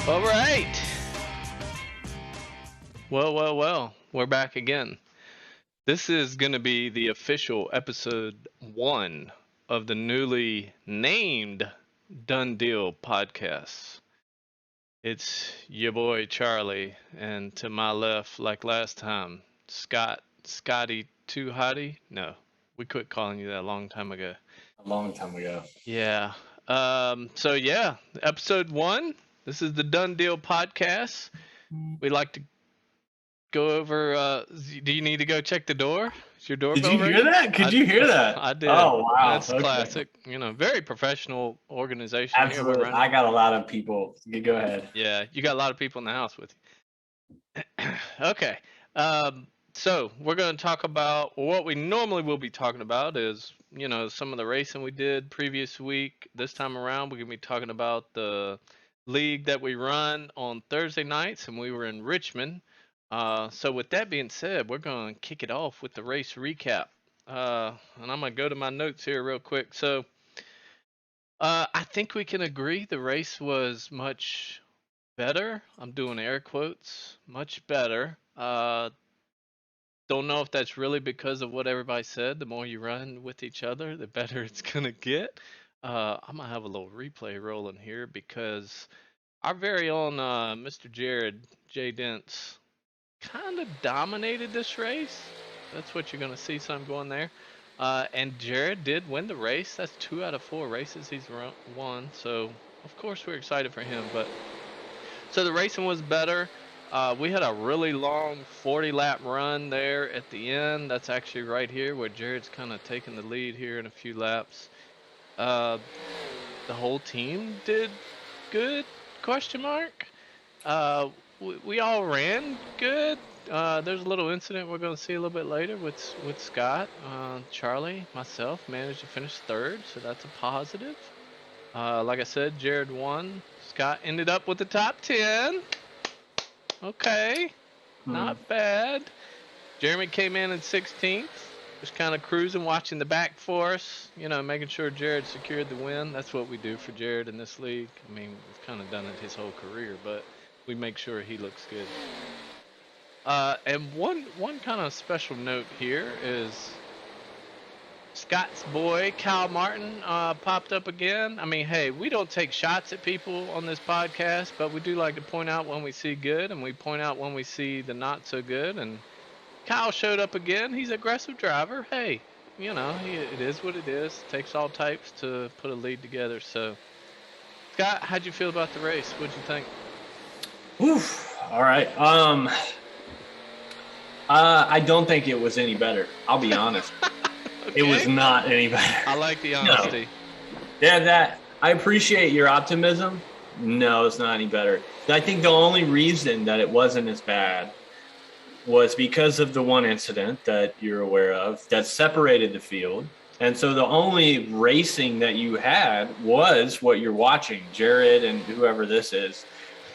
All right. Well. We're back again. This is going to be the official episode 1 of the newly named Done Deal podcast. It's your boy Charlie, and to my left, like last time, Scotty Too Hottie. No, we quit calling you that a long time ago. A long time ago. Yeah. So episode 1. This is the Done Deal podcast. We like to go over. Do you need to go check the door? Is your Did doorbell you hear ringing? that? Could you hear that? I did. Oh wow. That's Okay. classic. Very professional organization here. We're Absolutely. running. I got a lot of people. Go ahead. Yeah, you got a lot of people in the house with you. Okay. So we're going to talk about what we normally will be talking about is some of the racing we did previous week. This time around, we're going to be talking about the league that we run on Thursday nights, and we were in Richmond. So with that being said, we're going to kick it off with the race recap. And I'm going to go to my notes here real quick. So I think we can agree the race was much better. I'm doing air quotes. Much better. Don't know if that's really because of what everybody said. The more you run with each other, the better it's going to get. I'm going to have a little replay rolling here because our very own Mr. Jared J. Dents kind of dominated this race. That's what you're going to see some going there. And Jared did win the race. That's 2 out of 4 races he's won. So, of course, we're excited for him. So the racing was better. We had a really long 40-lap run there at the end. That's actually right here where Jared's kind of taking the lead here in a few laps. The whole team did good, question mark. We all ran good. There's a little incident we're going to see a little bit later with Scott. Charlie, myself, managed to finish third, so that's a positive. Like I said, Jared won. Scott ended up with the top 10. Okay, not bad. Jeremy came in 16th. Just kind of cruising, watching the back for us, making sure Jared secured the win. That's what we do for Jared in this league. I mean, we've kind of done it his whole career, but we make sure he looks good. And one kind of special note here is Scott's boy, Kyle Martin, popped up again. I mean, hey, we don't take shots at people on this podcast, but we do like to point out when we see good, and we point out when we see the not so good. And Kyle showed up again. He's an aggressive driver. Hey, it is what it is. It takes all types to put a lead together. So, Scott, how'd you feel about the race? What'd you think? Oof. All right. I don't think it was any better. I'll be honest. Okay. It was not any better. I like the honesty. No. Yeah, I appreciate your optimism. No, it's not any better. I think the only reason that it wasn't as bad was because of the one incident that you're aware of that separated the field. And so the only racing that you had was what you're watching, Jared and whoever this is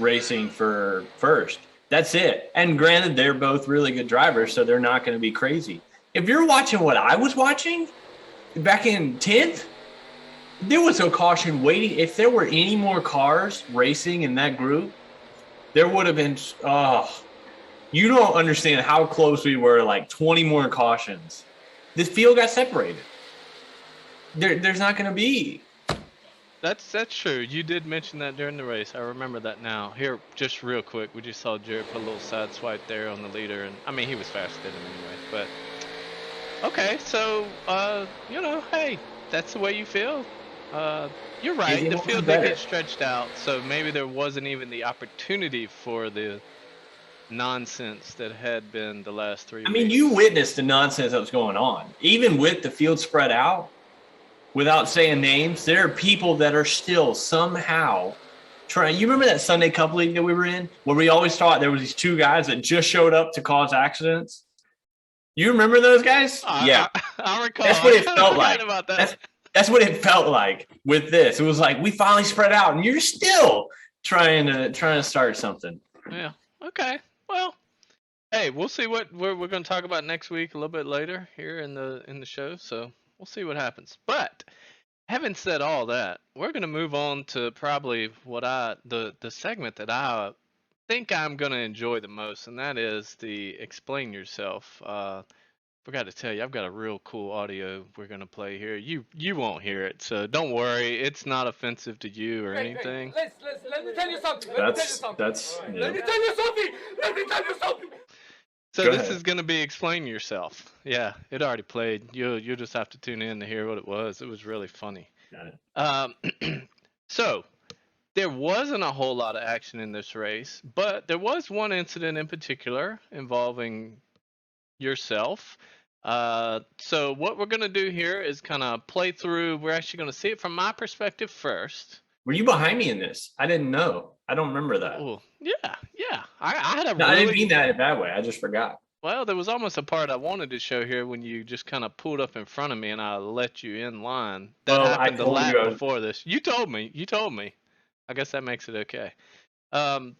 racing for first. That's it. And granted, they're both really good drivers, so they're not going to be crazy. If you're watching what I was watching back in 10th, there was a caution waiting. If there were any more cars racing in that group, there would have been you don't understand how close we were, like 20 more cautions. This field got separated. There's not going to be. That's true. You did mention that during the race. I remember that now. Here, just real quick, we just saw Jared put a little side swipe there on the leader, and I mean he was faster than him anyway. But okay, so hey, that's the way you feel. You're right. The field did get stretched out, so maybe there wasn't even the opportunity for the nonsense that had been the last 3 weeks. I mean, you witnessed the nonsense that was going on. Even with the field spread out, without saying names, there are people that are still somehow trying. You remember that Sunday Cup League that we were in, where we always thought there was these 2 guys that just showed up to cause accidents? You remember those guys? Yeah. I recall. That's what it felt like. About that. That's what it felt like with this. It was like we finally spread out, and you're still trying to start something. Yeah. Okay. Well, hey, we'll see what we're going to talk about next week a little bit later here in the show. So we'll see what happens. But Having said all that, we're gonna move on to probably the segment that I think I'm gonna enjoy the most, and that is the explain yourself. Forgot to tell you, I've got a real cool audio we're gonna play here. You won't hear it, so don't worry. It's not offensive to you or anything. Let me tell you something. That's Let me tell you something. Let me tell you something. So Go this ahead. is gonna be explain yourself. Yeah, it already played. You'll just have to tune in to hear what it was. It was really funny. Got it. So there wasn't a whole lot of action in this race, but there was one incident in particular involving yourself. So what we're gonna do here is kind of play through. We're actually gonna see it from my perspective first. Were you behind me in this? I didn't know. I don't remember that. Oh, yeah, yeah. I had a No, I didn't really mean that in a bad way. I just forgot. well. There was almost a part I wanted to show here when you just kind of pulled up in front of me and I let you in line. That Well, I happened a told lap you I was, before this. You told me. You told me. I guess that makes it okay. Um,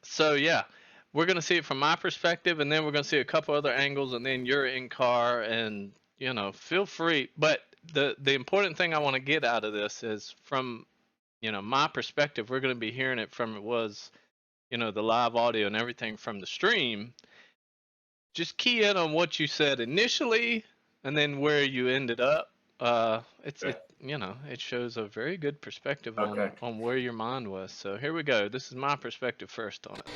so yeah, we're gonna see it from my perspective, and then we're gonna see a couple other angles, and then you're in car, and feel free. But the important thing I want to get out of this is from my perspective. We're gonna be hearing it from it was the live audio and everything from the stream. Just key in on what you said initially, and then where you ended up. Okay. It shows a very good perspective Okay. on where your mind was. So here we go. This is my perspective first on it.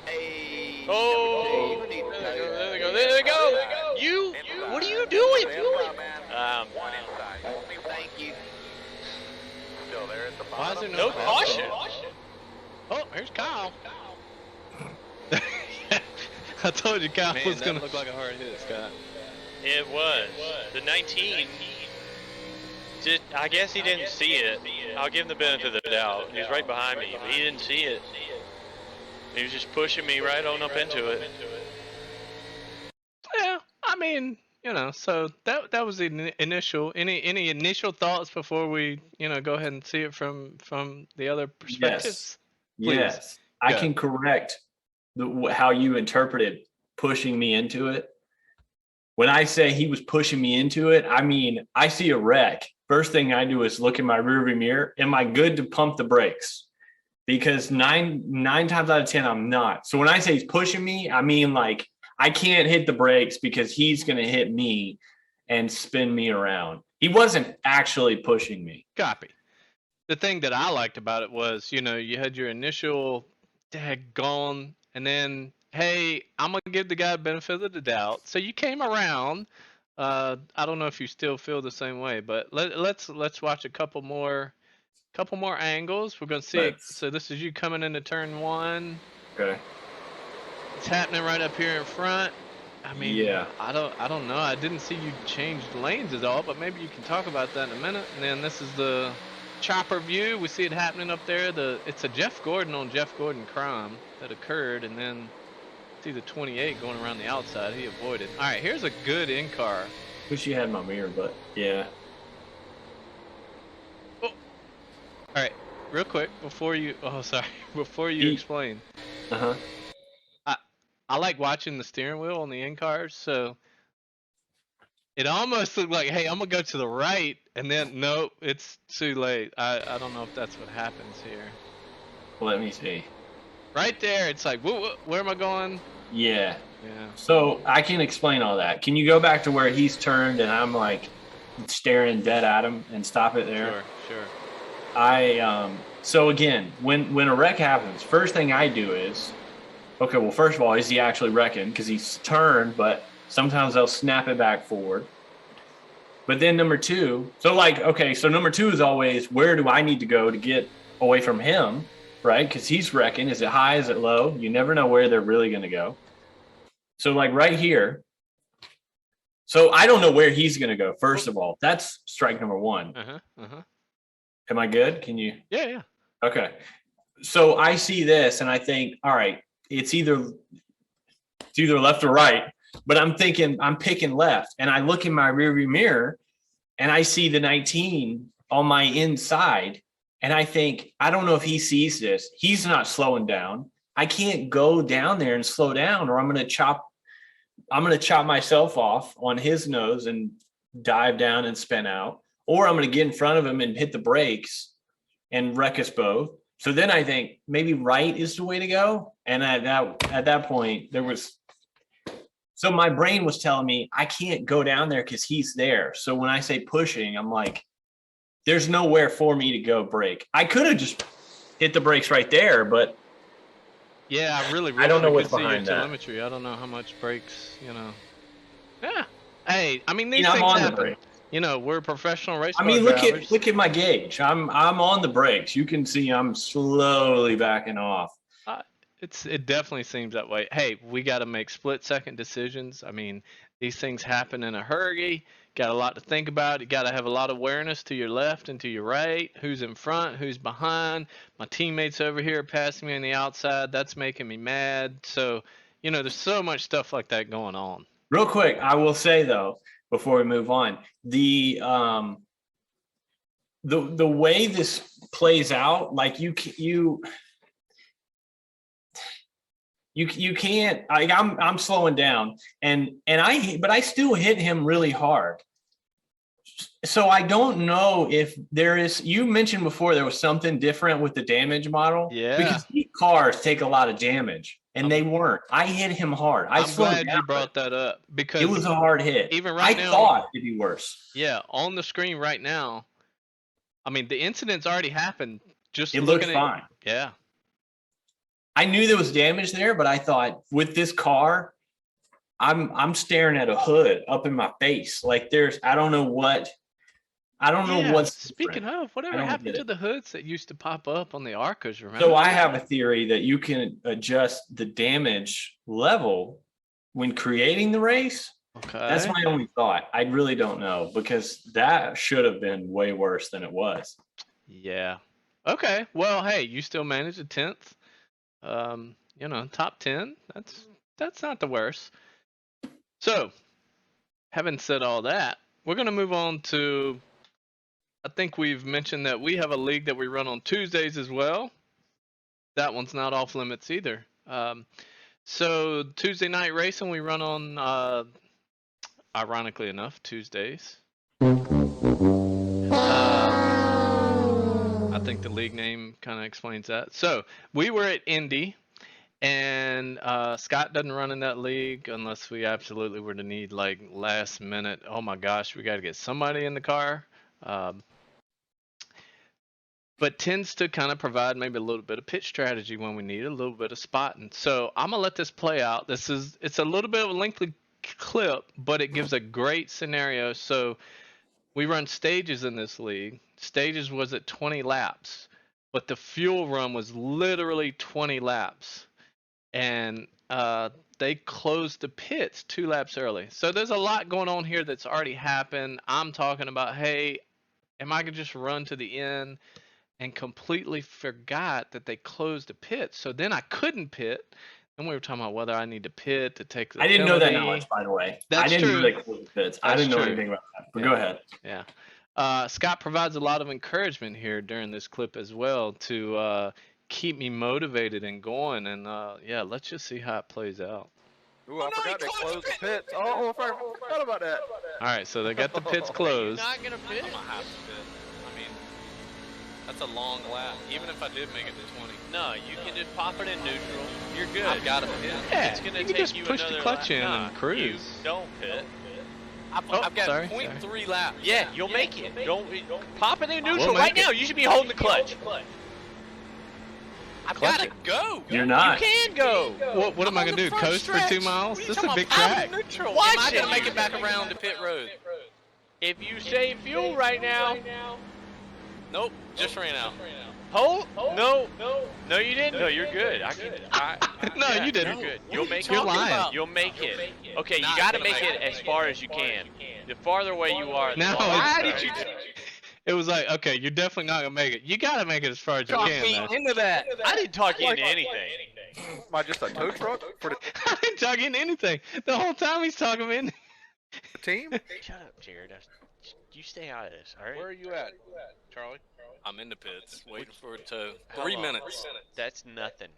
Hey. Oh, there they go. There they go. You, what are you doing? Thank you. Why is there No caution. Oh, here's Kyle. I told you Kyle was gonna look like a hard hit, Scott. It was. The 19. I guess he didn't see it. I'll give him the benefit of the doubt. He was right behind me, but he didn't see it. He was just pushing me right on up into it. Yeah, I mean, so that was the initial. Any initial thoughts before we, go ahead and see it from the other perspectives? Please. Yes. I Go. can correct how you interpreted pushing me into it. When I say he was pushing me into it, I mean, I see a wreck. First thing I do is look in my rearview mirror. Am I good to pump the brakes? Because nine times out of 10, I'm not. So when I say he's pushing me, I mean, like, I can't hit the brakes because he's going to hit me and spin me around. He wasn't actually pushing me. Copy. The thing that I liked about it was, you had your initial daggone, and then, hey, I'm gonna give the guy the benefit of the doubt. So you came around. I don't know if you still feel the same way, but let's watch a couple more angles. We're gonna see it. So this is you coming into turn one. Okay. It's happening right up here in front. I mean, yeah. I don't know. I didn't see you change lanes at all, but maybe you can talk about that in a minute. And then this is the chopper view. We see it happening up there. It's a Jeff Gordon on Jeff Gordon crime that occurred, and then see the 28 going around the outside. He avoided. All right, here's a good in-car. Wish you had my mirror, but yeah. Oh. All right, real quick before you explain. Uh-huh. I like watching the steering wheel on the in-cars, so it almost looked like, hey, I'm gonna go to the right, and then nope, it's too late. I don't know if that's what happens here. Let me see. Right there, it's like, where am I going? Yeah. Yeah. So I can explain all that. Can you go back to where he's turned and I'm like staring dead at him and stop it there? Sure. So again, when a wreck happens, first thing I do is, okay, well, first of all, is he actually wrecking? Because he's turned, but sometimes they'll snap it back forward. But then number two, so number two is always, where do I need to go to get away from him, right? Because he's wrecking. Is it high? Is it low? You never know where they're really going to go. So like right here. So I don't know where he's going to go, first of all. That's strike number one. Am I good? Can you? Yeah. Okay. So I see this and I think, all right, it's either left or right, but I'm picking left, and I look in my rearview mirror and I see the 19 on my inside, and I think, I don't know if he sees this. He's not slowing down. I can't go down there and slow down, or I'm going to chop myself off on his nose and dive down and spin out, or I'm going to get in front of him and hit the brakes and wreck us both. So then I think maybe right is the way to go. And at that point, so my brain was telling me I can't go down there because he's there. So when I say pushing, I'm like, there's nowhere for me to go brake. I could have just hit the brakes right there, but Yeah, I really wish I don't know we what's could see your behind that. telemetry. I don't know how much brakes, Yeah. Hey, I mean, these I'm things on the happen. brake. We're professional race I car mean, drivers. look at my gauge. I'm on the brakes. You can see I'm slowly backing off. It definitely seems that way. Hey, we got to make split-second decisions. I mean, these things happen in a hurry. Got a lot to think about. You got to have a lot of awareness to your left and to your right. Who's in front? Who's behind? My teammates over here passing me on the outside. That's making me mad. So, there's so much stuff like that going on. Real quick, I will say though, before we move on, the way this plays out, like you can't. I'm slowing down, but I still hit him really hard. So I don't know if there is. You mentioned before there was something different with the damage model. Yeah. Because these cars take a lot of damage, and they weren't. I hit him hard. I'm glad you brought that up because it was a hard hit. Even right now, I thought it'd be worse. Yeah, on the screen right now. I mean, the incident's already happened. Just It looking looked fine. Yeah. I knew there was damage there, but I thought with this car, I'm staring at a hood up in my face. Like I don't know what's Speaking of, whatever happened to the hoods that used to pop up on the Arcas, remember? So I have a theory that you can adjust the damage level when creating the race. Okay. That's my only thought. I really don't know because that should have been way worse than it was. Yeah. Okay. Well, hey, you still managed a 10th. Top 10. That's not the worst. So, having said all that, we're going to move on to, I think we've mentioned that we have a league that we run on Tuesdays as well. That one's not off limits either. So Tuesday night racing we run on, ironically enough, Tuesdays. I think the league name kind of explains that. So we were at Indy, and Scott doesn't run in that league unless we absolutely were to need like last minute. Oh my gosh, we got to get somebody in the car. But tends to kind of provide maybe a little bit of pitch strategy when we need it, a little bit of spotting. So I'm gonna let this play out. It's a little bit of a lengthy clip, but it gives a great scenario. So we run stages in this league. Stages was at 20 laps, but the fuel run was literally 20 laps, and they closed the pits 2 laps early. So there's a lot going on here that's already happened. I'm talking about, hey, am I gonna just run to the end? And completely forgot that they closed the pit. So then I couldn't pit. And we were talking about whether I need to pit to take the I didn't know that penalty. knowledge, by the way. That's I didn't true. know they closed the pits. I didn't know anything about that. But go ahead. Yeah. Scott provides a lot of encouragement here during this clip as well to keep me motivated and going. And let's just see how it plays out. Ooh, I forgot they closed the pits. Oh, I forgot about that. All right, so they got the pits closed. You're not gonna pit. I'm gonna have to pit. I mean, that's a long lap. Even if I did make it to 20. No, you can just pop it in neutral. You're good. I've got to pit. It's gonna you take can just you push the another clutch lap. in Nah, and cruise. You don't pit. Oh, I've got sorry, 0.3 laps. Yeah, you'll make it. Don't pop it in neutral We'll right make now. it. You should be holding the clutch. I've Clutch got to it. go. You're not. You can go. What am I gonna do? Coast for 2 miles? This is a big track. Watch Am I gonna make it back around to pit road? If you save fuel right now. Nope, just ran out. Hold? No, you didn't. No, you're good. No, you didn't. You're good. You'll make it. You're lying. You'll make it. Okay, you got to make it as far as you can. The farther away you are, the No, longer. why did you? It was like, okay, you're definitely not gonna make it. You gotta make it as far as you can. Man. into that. I didn't talk you into anything. Am I just a tow truck for the I didn't talk into anything. The whole time he's talking me into. team? Shut up, Jared. You stay out of this, all right? Where are you at, Charlie? I'm in the pits, waiting for it to. How 3 long? minutes. That's nothing.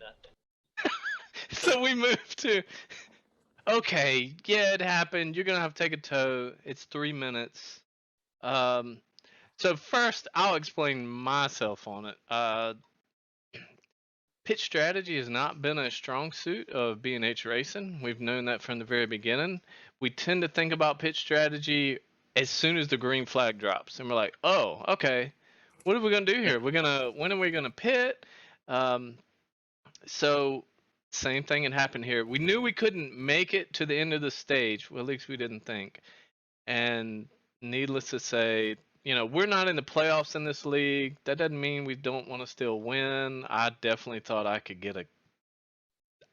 So we moved to. okay, yeah, it happened. You're gonna have to take a tow. It's 3 minutes. Um, so first, I'll explain myself on it. Pitch strategy has not been a strong suit of B&H Racing. We've known that from the very beginning. We tend to think about pitch strategy as soon as the green flag drops, and we're like, "Oh, okay, what are we gonna do here? When are we gonna pit?" Um, so same thing had happened here. We knew we couldn't make it to the end of the stage. Well, at least we didn't think. And needless to say, we're not in the playoffs in this league. That doesn't mean we don't want to still win. I definitely thought I could get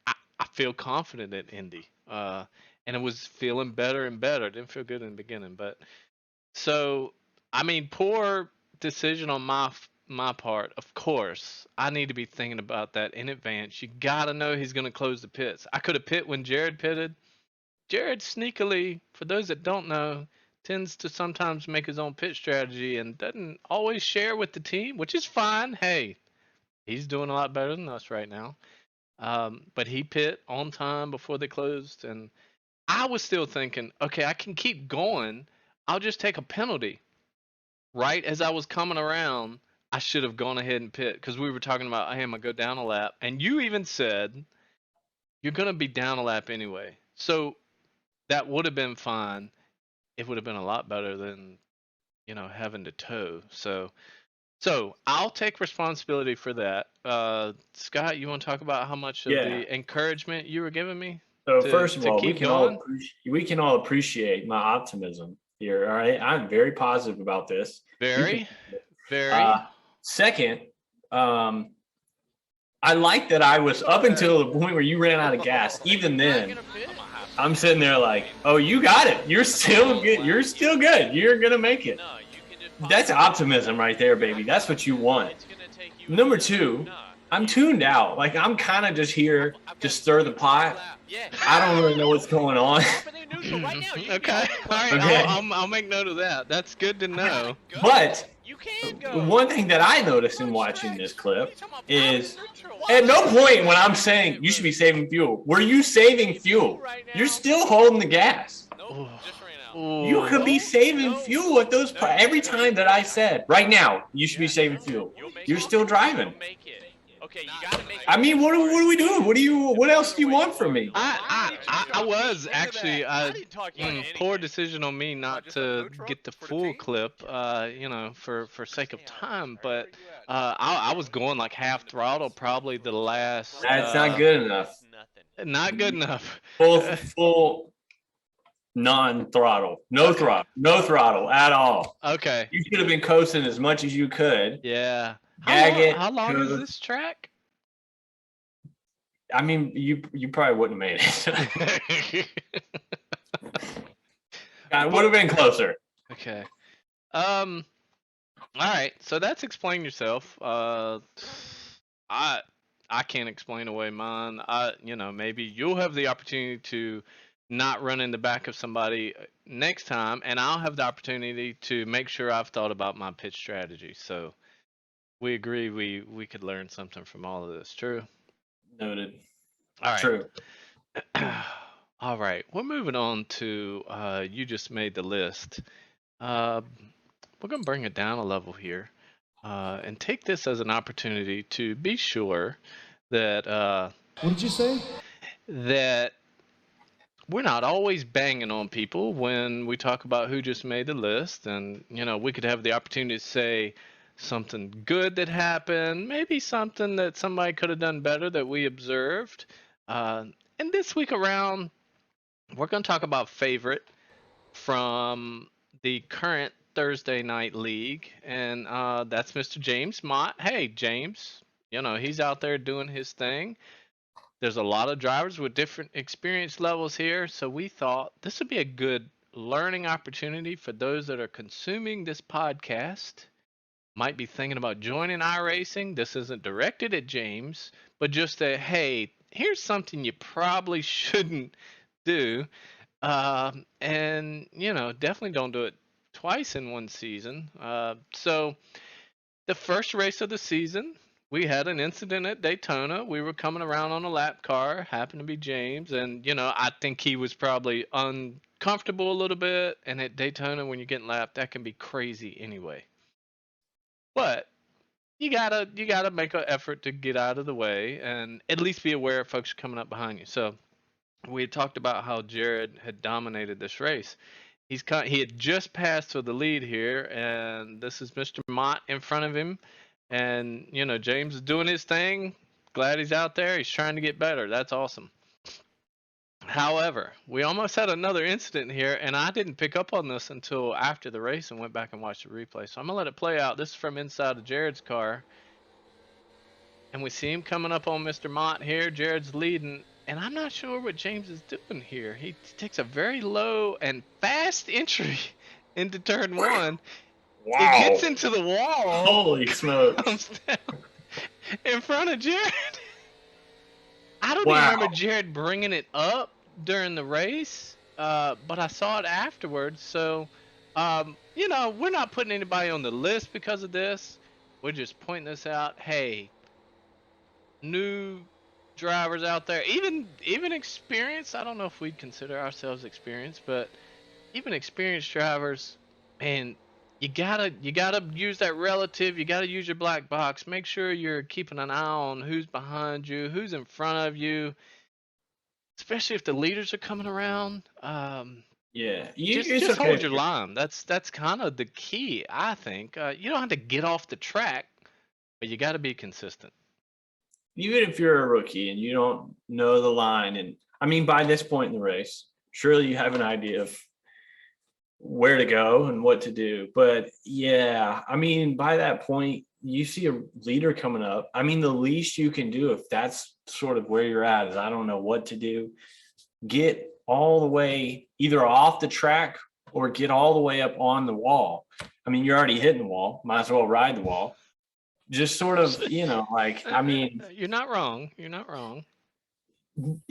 I feel confident at Indy. And it was feeling better and better. It didn't feel good in the beginning, but so I mean, poor decision on my part. Of course, I need to be thinking about that in advance. You gotta know he's gonna close the pits. I could have pit when Jared pitted. Jared sneakily, for those that don't know, tends to sometimes make his own pit strategy and doesn't always share with the team, which is fine. Hey, he's doing a lot better than us right now. But he pit on time before they closed, and I was still thinking, okay, I can keep going. I'll just take a penalty. Right as I was coming around, I should have gone ahead and pit because we were talking about, hey, I'm gonna go down a lap, and you even said you're gonna be down a lap anyway. So that would have been fine. It would have been a lot better than having to tow. So I'll take responsibility for that. Scott, you want to talk about how much of Yeah. the encouragement you were giving me? So to- first of to all, we keep can all appreciate my optimism here. All right, I'm very positive about this. Very, very. Second, I like that I was up until the point where you ran out of gas. Even then, I'm sitting there like, oh, you got it. You're still good. You're still good. You're gonna make it. That's optimism right there, baby. That's what you want. Number two, I'm tuned out. Like, I'm kind of just here to stir the pot. I don't really know what's going on. Okay. All right. Okay. I'll make note of that. That's good to know. But You can the go. one thing that I noticed in watching this clip is at no point when I'm saying you should be saving fuel, were you saving fuel? You're still holding the gas. You could be saving fuel at those every time that I said right now you should be saving fuel. You're still driving. Okay, you gotta make it. I mean, what are we doing? What else do you want from me? I was actually I didn't talk you into poor anything. decision on me not just a to food truck get the for the full team? clip, for sake of time. But I was going like half throttle probably the last. That's not good enough. Nothing. Not good enough. Full non-throttle, no throttle at all. Okay. You should have been coasting as much as you could. Yeah. Gag How long is it. this track? I mean, you probably wouldn't have made it. I would have been closer. Okay. All right. So that's explain yourself. I can't explain away mine. Maybe you'll have the opportunity to not run in the back of somebody next time, and I'll have the opportunity to make sure I've thought about my pitch strategy. So we agree we could learn something from all of this. True. Noted. All right. True. All right. We're moving on to you just made the list. We're gonna bring it down a level here, and take this as an opportunity to be sure that What did you say? that we're not always banging on people when we talk about who just made the list, and we could have the opportunity to say something good that happened, maybe something that somebody could have done better that we observed. And this week around, we're going to talk about favorite from the current Thursday night league, and that's Mr. James Mott. Hey, James, he's out there doing his thing. There's a lot of drivers with different experience levels here, so we thought this would be a good learning opportunity for those that are consuming this podcast. Might be thinking about joining iRacing. This isn't directed at James, but just that, hey, here's something you probably shouldn't do. And, definitely don't do it twice in one season. So the first race of the season we had an incident at Daytona. We were coming around on a lap car, happened to be James, and I think he was probably uncomfortable a little bit. And at Daytona, when you're getting lapped, that can be crazy anyway. But you gotta make an effort to get out of the way and at least be aware of folks coming up behind you. So we had talked about how Jared had dominated this race. He had just passed to the lead here, and this is Mr. Mott in front of him. And James is doing his thing. Glad he's out there. He's trying to get better. That's awesome. However, we almost had another incident here, and I didn't pick up on this until after the race and went back and watched the replay. So I'm gonna let it play out. This is from inside of Jared's car, and we see him coming up on Mr. Mott here. Jared's leading, and I'm not sure what James is doing here. He takes a very low and fast entry into turn one. Wow. It gets into the wall. Holy smokes. Comes down in front of Jared. I don't Wow. even remember Jared bringing it up during the race, but I saw it afterwards. So, we're not putting anybody on the list because of this. We're just pointing this out. Hey, new drivers out there, even experienced. I don't know if we'd consider ourselves experienced, but even experienced drivers, man, you gotta use that relative. You gotta use your black box. Make sure you're keeping an eye on who's behind you, who's in front of you, especially if the leaders are coming around. Yeah. Just hold your line. That's kind of the key, I think. You don't have to get off the track, but you got to be consistent. Even if you're a rookie and you don't know the line, and I mean, by this point in the race, surely you have an idea of where to go and what to do. But yeah, I mean, by that point, you see a leader coming up. I mean, the least you can do if that's sort of where you're at is I don't know what to do. Get all the way either off the track or get all the way up on the wall. I mean, you're already hitting the wall. Might as well ride the wall. Just sort of, I mean. You're not wrong. You're not wrong.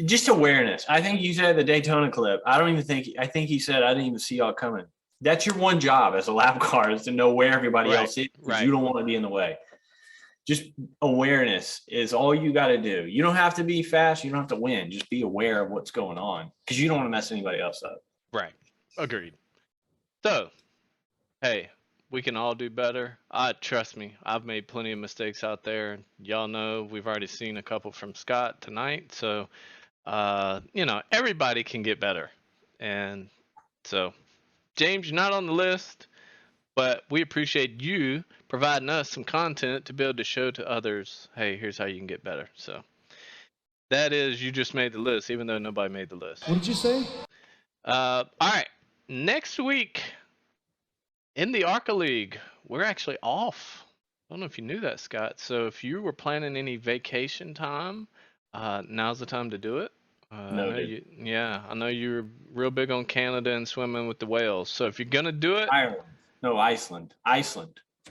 Just awareness. I think you said the Daytona clip. I think he said, I didn't even see y'all coming. That's your one job as a lap car is to know where everybody else is. Right. You don't want to be in the way. Just awareness is all you got to do. You don't have to be fast. You don't have to win. Just be aware of what's going on because you don't want to mess anybody else up. Right. Agreed. So, hey, we can all do better. Trust me, I've made plenty of mistakes out there. Y'all know we've already seen a couple from Scott tonight. So, everybody can get better. And so, James, you're not on the list, but we appreciate you providing us some content to be able to show to others, hey, here's how you can get better. So, that is, you just made the list, even though nobody made the list. What did you say? All right. Next week, in the ARCA League, we're actually off. I don't know if you knew that, Scott. So if you were planning any vacation time, now's the time to do it. I know you're real big on Canada and swimming with the whales. So if you're going to do it. Iceland.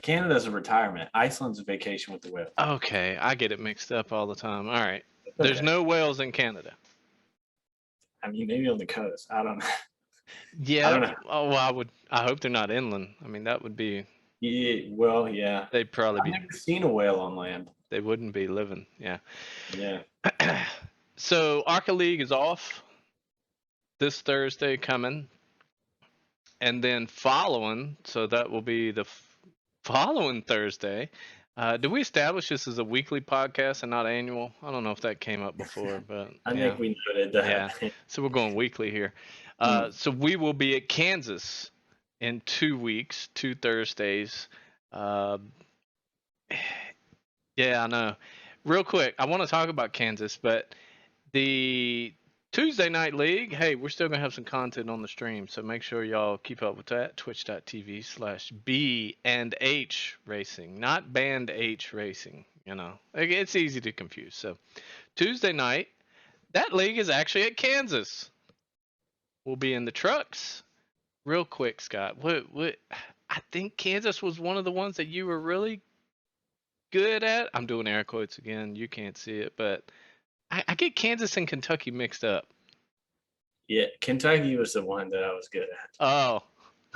Canada's a retirement. Iceland's a vacation with the whale. Okay, I get it mixed up all the time. All right. There's no whales in Canada. I mean, maybe on the coast. I don't know. Yeah. I don't know. Oh, well, I hope they're not inland. I mean, that would be. Yeah. Well, yeah. They'd probably be. I've never seen a whale on land. They wouldn't be living. Yeah. Yeah. So ARCA League is off this Thursday coming. And then following, so that will be the following Thursday. Did we establish this as a weekly podcast and not annual? I don't know if that came up before, but I think we noted that. Yeah. So we're going weekly here. So we will be at Kansas in 2 weeks, 2 Thursdays. Yeah, I know. Real quick, I want to talk about Kansas, but the Tuesday Night League, hey, we're still going to have some content on the stream, so make sure y'all keep up with that. Twitch.tv/B&H Racing, not Band H Racing. It's easy to confuse. So Tuesday night, that league is actually at Kansas. We'll be in the trucks. Real quick, Scott, what I think Kansas was one of the ones that you were really good at. I'm doing air quotes again. You can't see it, but I get Kansas and Kentucky mixed up. Yeah, Kentucky was the one that I was good at. Oh,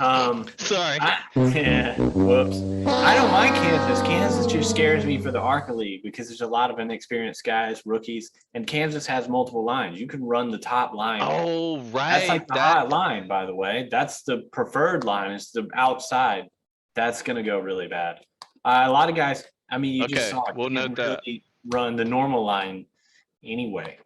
Sorry. Yeah, whoops. I don't mind Kansas. Kansas just scares me for the ARCA League because there's a lot of inexperienced guys, rookies, and Kansas has multiple lines. You can run the top line. Oh, right. That's like the hot line, by the way. That's the preferred line. It's the outside. That's going to go really bad. A lot of guys, I mean, you just Okay, saw it. we'll Can't note that. really run the normal line anyway.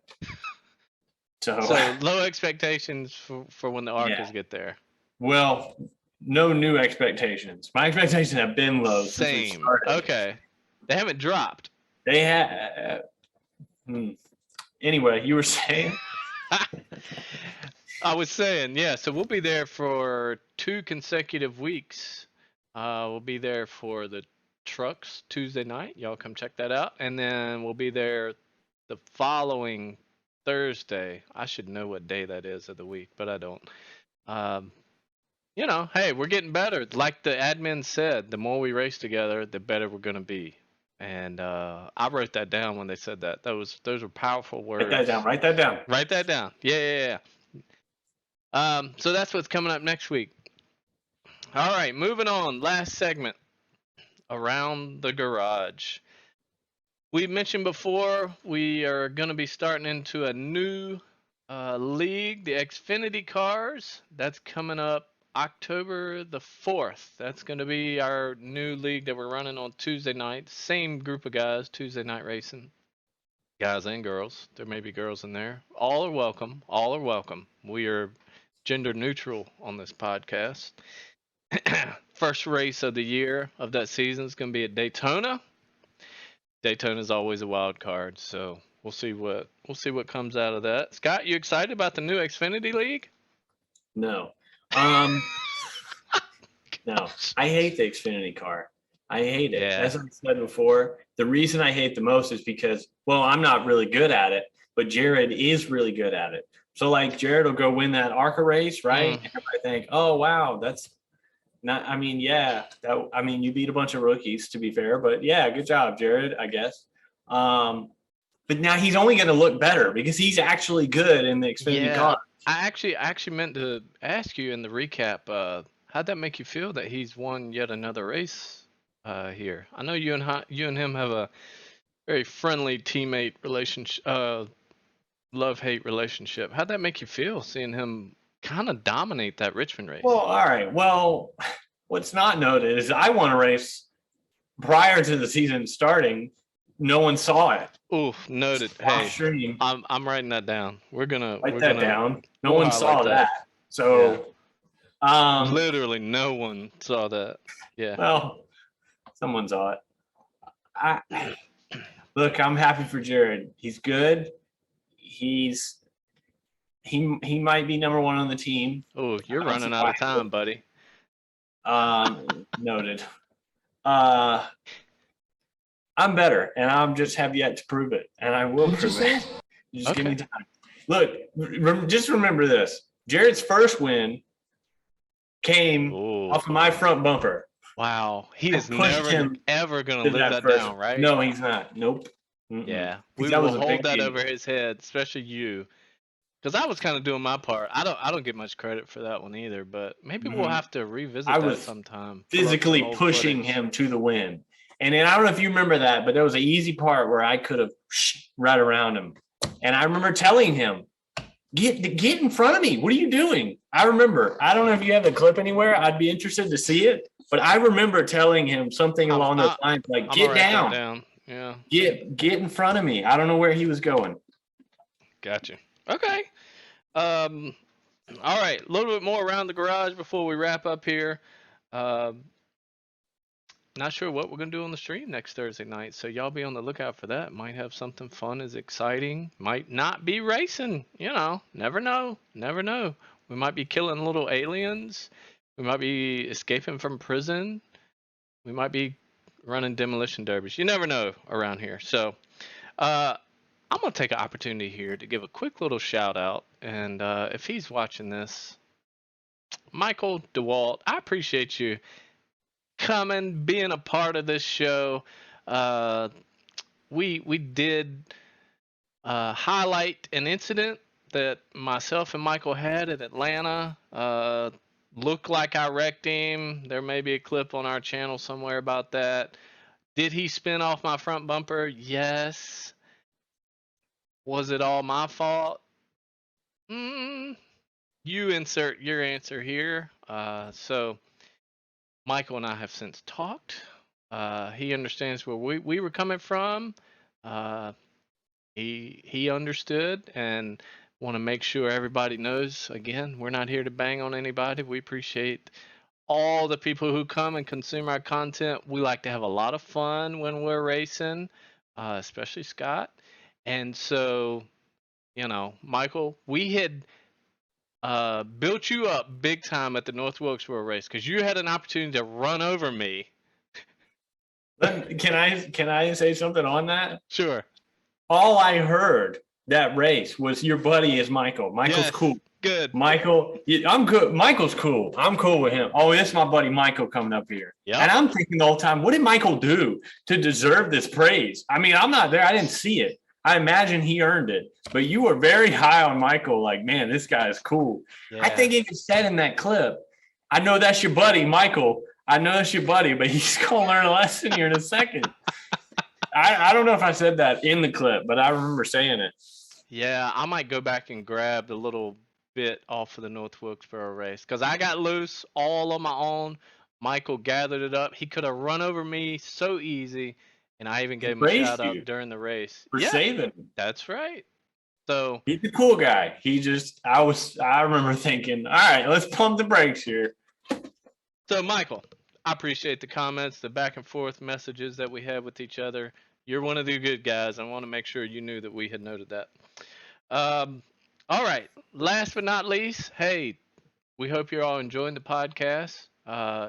So, So low expectations for when the Arcas Yeah. get there. well, no new expectations. My expectations have been low since we Same. started. Okay. They haven't dropped. They had. Anyway, you were saying? I was saying, yeah, so we'll be there for 2 consecutive weeks. We'll be there for the trucks Tuesday night. Y'all come check that out. And then we'll be there the following Thursday. I should know what day that is of the week, but I don't. You know, hey, we're getting better. Like the admin said, the more we race together, the better we're going to be. And I wrote that down when they said that. Those were powerful words. Write that down. Write that down. Write that down. Yeah. So that's what's coming up next week. All right, moving on. Last segment, around the garage. We mentioned before we are going to be starting into a new league, the Xfinity Cars. That's coming up October the 4th. That's going to be our new league that we're running on Tuesday night. Same group of guys, Tuesday night racing. Guys and girls. There may be girls in there. All are welcome. All are welcome. We are gender neutral on this podcast. First race of the year of that season is going to be at Daytona. Daytona is always a wild card, so we'll see what comes out of that. Scott, you excited about the new Xfinity League? No. No. I hate the Xfinity car. I hate it. Yeah. As I said before, the reason I hate the most is because, well, I'm not really good at it, but Jared is really good at it. So, like, Jared will go win that ARCA race, right? And I think, oh, wow, that's not, I mean, yeah, you beat a bunch of rookies, to be fair, but yeah, good job, Jared, I guess. But now he's only going to look better because he's actually good in the Xfinity car. I actually meant to ask you in the recap, how'd that make you feel that he's won yet another race here? I know you and him have a very friendly teammate relationship, love-hate relationship. How'd that make you feel seeing him kind of dominate that Richmond race? Well, all right. Well, what's not noted is I won a race prior to the season starting. No one saw it. Ooh, noted. Off Hey, stream. I'm writing that down. Write that down. No we'll one saw highlight that. So, literally no one saw that. Yeah. well, someone saw it. Look, I'm happy for Jared. He's good. He might be number one on the team. Oh, you're running out of time, buddy. Noted. I'm better, and I'm just have yet to prove it, and I will prove it. Just give me time. Look, just remember this: Jared's first win came off of my front bumper. Wow, he is pushed never him ever gonna to live that that first- down, right? No, he's not. Nope. Mm-mm. Yeah, we That was will a big hold that deal. over his head, especially you, because I was kind of doing my part. I don't get much credit for that one either, but maybe we'll Mhm. have to revisit I that was sometime. Pull up Physically some old pushing footage. him to the win. And then I don't know if you remember that, but there was an easy part where I could have right around him. And I remember telling him, get in front of me. What are you doing? I remember. I don't know if you have the clip anywhere. I'd be interested to see it. But I remember telling him something along those lines, like, I'm get gonna write that down. Yeah, Get in front of me. I don't know where he was going. got you. Okay. All right, a little bit more around the garage before we wrap up here. Not sure what we're gonna do on the stream next Thursday night, so y'all be on the lookout for that. Might have something fun, as exciting. Might not be racing. You know, never know. Never know. We might be killing little aliens. We might be escaping from prison. We might be running demolition derbies. You never know around here. So, I'm gonna take an opportunity here to give a quick little shout out. And if he's watching this, Michael DeWalt, I appreciate you coming, being a part of this show. We did highlight an incident that myself and Michael had in Atlanta looked like I wrecked him. There may be a clip on our channel somewhere about that. Did he spin off my front bumper? Yes. Was it all my fault? You insert your answer here. So Michael and I have since talked. He understands where we were coming from. He understood, and want to make sure everybody knows. Again, we're not here to bang on anybody. We appreciate all the people who come and consume our content. We like to have a lot of fun when we're racing, especially Scott. And so, Michael, we had built you up big time at the North Wilkesboro race because you had an opportunity to run over me. Can I say something on that? Sure. All I heard that race was your buddy is Michael. Michael's Yes, cool. Good. Michael, I'm good. Michael's cool. I'm cool with him. Oh, this is my buddy Michael coming up here. Yep. And I'm thinking the whole time, what did Michael do to deserve this praise? I mean, I'm not there. I didn't see it. I imagine he earned it. But you were very high on Michael. Like, man, this guy is cool. Yeah. I think even said in that clip, I know that's your buddy, Michael. I know that's your buddy, but he's going to learn a lesson here in a second. I don't know if I said that in the clip, but I remember saying it. Yeah, I might go back and grab the little bit off of the North Wilkesboro race because I got loose all on my own. Michael gathered it up. He could have run over me so easy, and I even gave him a praised shout out you during the race. For Yeah, saving him. that's right. So He's a cool guy. I remember thinking, all right, let's pump the brakes here. So, Michael, I appreciate the comments, the back and forth messages that we have with each other. You're one of the good guys. I want to make sure you knew that we had noted that. All right. Last but not least, hey, we hope you're all enjoying the podcast.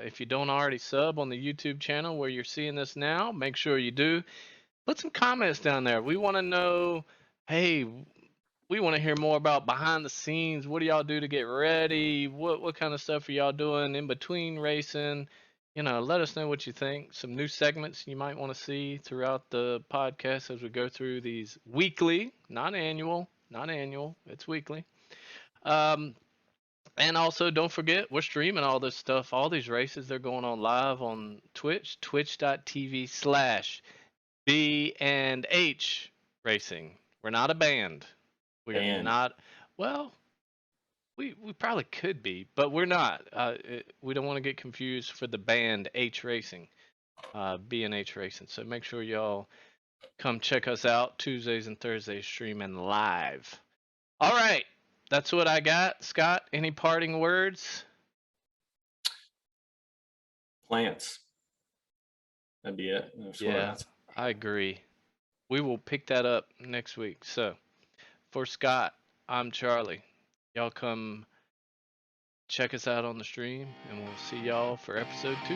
If you don't already sub on the YouTube channel where you're seeing this now, make sure you do. Put some comments down there. We want to know, hey, we want to hear more about behind the scenes. What do y'all do to get ready? What kind of stuff are y'all doing in between racing? Let us know what you think. Some new segments you might want to see throughout the podcast as we go through these weekly, not annual, it's weekly. And also don't forget, we're streaming all this stuff, all these races, they're going on live on Twitch, twitch.tv/B&H Racing. We're not a band. We're Band. not, well, we probably could be, but we're not. We don't want to get confused for the band H Racing, B&H Racing. So make sure y'all come check us out Tuesdays and Thursdays streaming live. All right, that's what I got. Scott, any parting words? Plants. That'd be it. That's what Yeah, I agree. We will pick that up next week. So for Scott, I'm Charlie. Y'all come check us out on the stream, and we'll see y'all for episode 2.